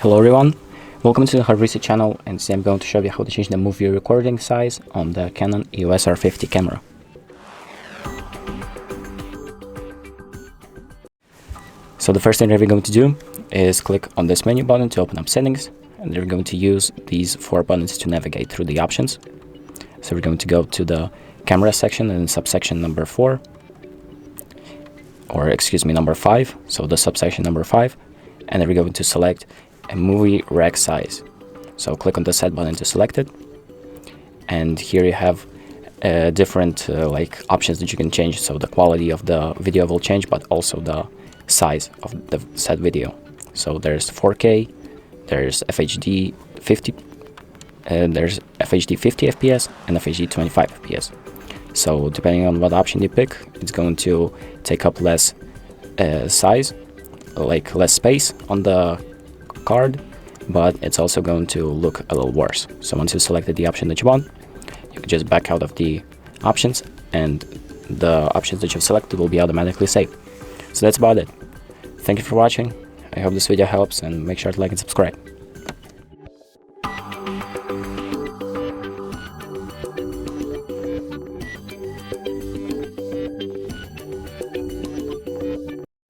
Hello everyone, welcome to the HardReset channel, and today I'm going to show you how to change the movie recording size on the Canon EOS R50 camera. So the first thing that we're going to do is click on this menu button to open up settings, and we're going to use these 4 buttons to navigate through the options. So we're going to go to the camera section and subsection number 4, or excuse me, number 5, so the subsection number 5, and then we're going to select a movie rec size. So click on the set button to select it, and here you have different options that you can change. So the quality of the video will change, but also the size of the set video. So there's 4K, there's FHD 50, there's FHD 50 FPS and FHD 25 FPS. So depending on what option you pick, it's going to take up less size, like less space on the card, but it's also going to look a little worse. So once you selected the option that you want, you can just back out of the options, and the options that you've selected will be automatically saved. So that's about it. Thank you for watching. I hope this video helps, and make sure to like and subscribe.